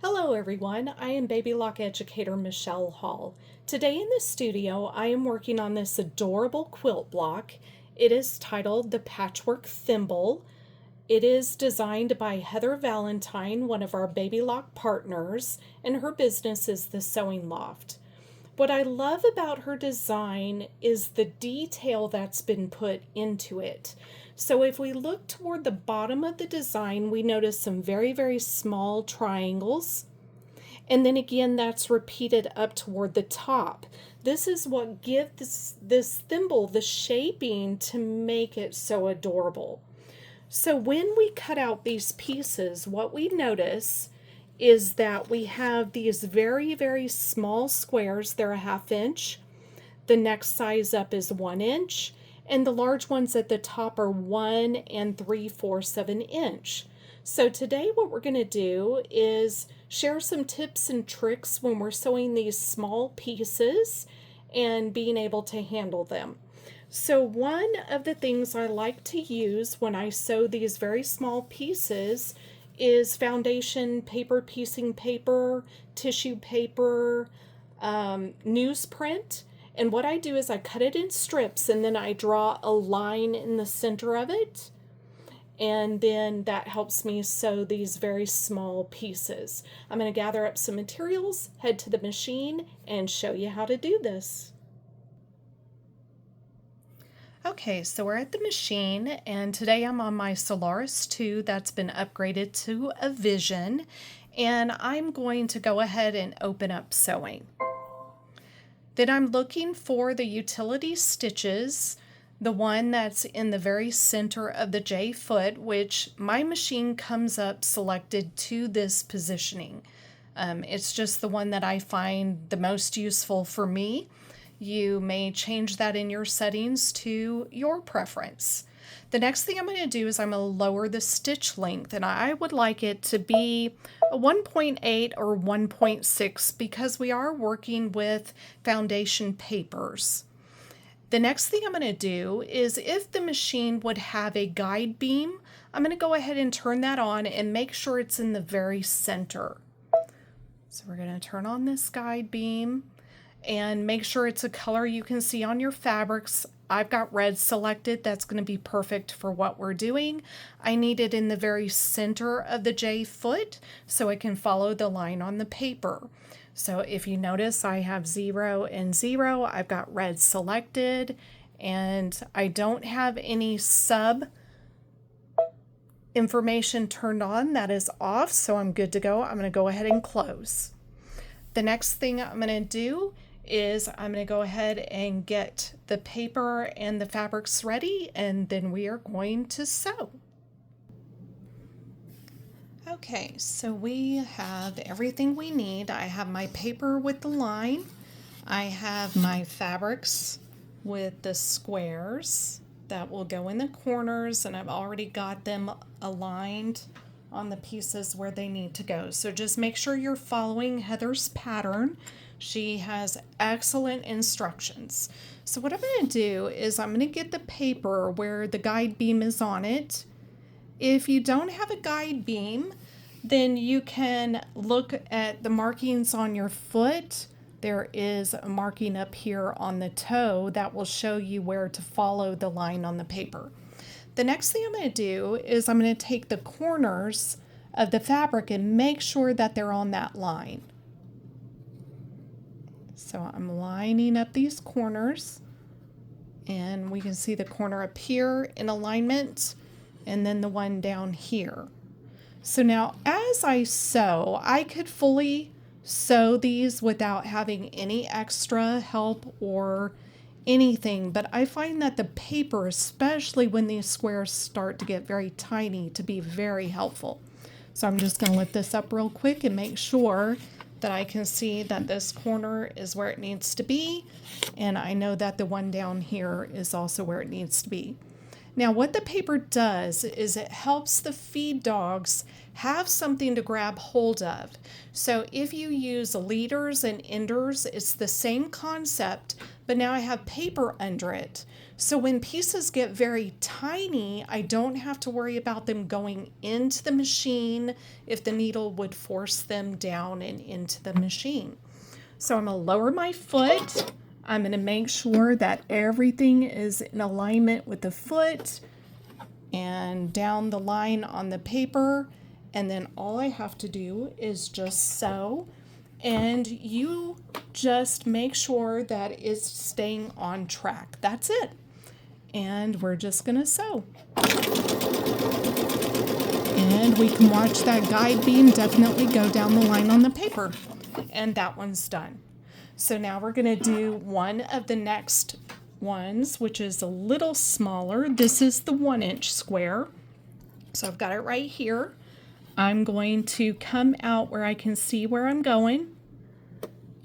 Hello everyone, I am Baby Lock Educator Michelle Hall. Today in the studio I am working on this adorable quilt block. It is titled the Patchwork Thimble. It is designed by Heather Valentine, one of our Baby Lock partners, and her business is the Sewing Loft. What I love about her design is the detail that's been put into it. So if we look toward the bottom of the design, we notice some very small triangles. And then again, that's repeated up toward the top. This is what gives this thimble the shaping to make it so adorable. So when we cut out these pieces, what we notice is that we have these very small squares. They're a 1/2 inch. The next size up is 1 inch, and the large ones at the top are 1 3/4 of an inch. So today what we're going to do is share some tips and tricks when we're sewing these small pieces and being able to handle them. So one of the things I like to use when I sew these very small pieces is foundation paper, piecing paper, tissue paper, newsprint. And what I do is I cut it in strips and then I draw a line in the center of it. And then that helps me sew these very small pieces. I'm going to gather up some materials, head to the machine, and show you how to do this. Okay, so we're at the machine, and today I'm on my Solaris 2 that's been upgraded to a Vision, and I'm going to go ahead and open up sewing. Then I'm looking for the utility stitches, the one that's in the very center of the J foot, which my machine comes up selected to this positioning. It's just the one that I find the most useful for me. You may change that in your settings to your preference. The next thing I'm going to do is I'm going to lower the stitch length, and I would like it to be a 1.8 or 1.6 because we are working with foundation papers. The next thing I'm going to do is, if the machine would have a guide beam, I'm going to go ahead and turn that on and make sure it's in the very center. So we're going to turn on this guide beam and make sure it's a color you can see on your fabrics. I've got red selected. That's going to be perfect for what we're doing. I need it in the very center of the J foot so it can follow the line on the paper. So if you notice, I have 0 and 0. I've got red selected, and I don't have any sub information turned on. That is off, so I'm good to go. I'm going to go ahead and close. The next thing I'm going to do is I'm going to go ahead and get the paper and the fabrics ready, and then we are going to sew. Okay, so we have everything we need. I have my paper with the line. I have my fabrics with the squares that will go in the corners, and I've already got them aligned on the pieces where they need to go. So just make sure you're following Heather's pattern. She has excellent instructions. So what I'm going to do is I'm going to get the paper where the guide beam is on it. If you don't have a guide beam, then you can look at the markings on your foot. There is a marking up here on the toe that will show you where to follow the line on the paper. The next thing I'm going to do is I'm going to take the corners of the fabric and make sure that they're on that line. So I'm lining up these corners, and we can see the corner up here in alignment, and then the one down here. So now as I sew, I could fully sew these without having any extra help or anything, but I find that the paper, especially when these squares start to get very tiny, to be very helpful. So I'm just going to lift this up real quick and make sure that I can see that this corner is where it needs to be, and I know that the one down here is also where it needs to be. Now what the paper does is it helps the feed dogs have something to grab hold of. So if you use leaders and enders, it's the same concept, but now I have paper under it. So when pieces get very tiny, I don't have to worry about them going into the machine if the needle would force them down and into the machine. So I'm going to lower my foot. I'm going to make sure that everything is in alignment with the foot and down the line on the paper. And then all I have to do is just sew. And you just make sure that it's staying on track. That's it. And we're just going to sew. And we can watch that guide beam definitely go down the line on the paper. And that one's done. So now we're going to do one of the next ones, which is a little smaller. This is the 1-inch square. So I've got it right here. I'm going to come out where I can see where I'm going.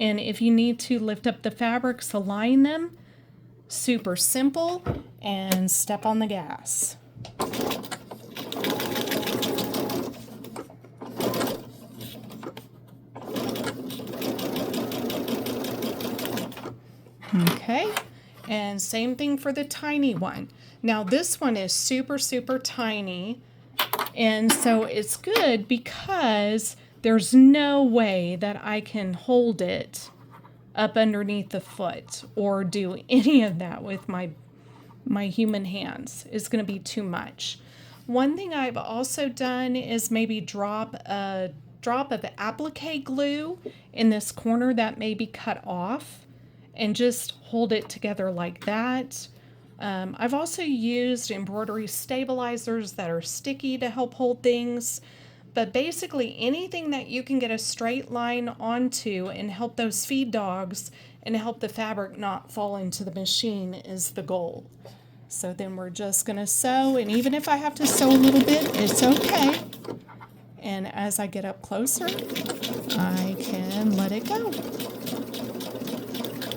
And if you need to lift up the fabrics, align them. Super simple. And step on the gas. Okay, and same thing for the tiny one. Now this one is super, super tiny, and so it's good because there's no way that I can hold it up underneath the foot or do any of that with my human hands. It's going to be too much. One thing I've also done is maybe drop a drop of applique glue in this corner that may be cut off and just hold it together like that. I've also used embroidery stabilizers that are sticky to help hold things. But basically anything that you can get a straight line onto and help those feed dogs and help the fabric not fall into the machine is the goal. So then we're just going to sew, and even if I have to sew a little bit, it's okay. And as I get up closer, I can let it go.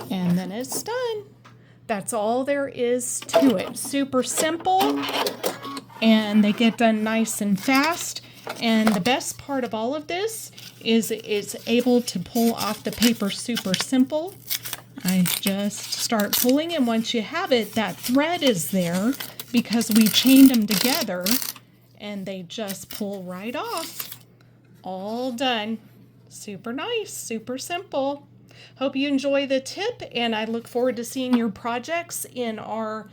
And then it's done. That's all there is to it. Super simple, and they get done nice and fast. And the best part of all of this is it's able to pull off the paper super simple. I just start pulling, and once you have it, that thread is there because we chained them together, and they just pull right off. All done. Super nice, super simple. Hope you enjoy the tip, and I look forward to seeing your projects in our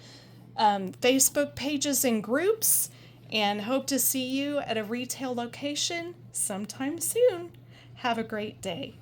Facebook pages and groups, and hope to see you at a retail location sometime soon. Have a great day.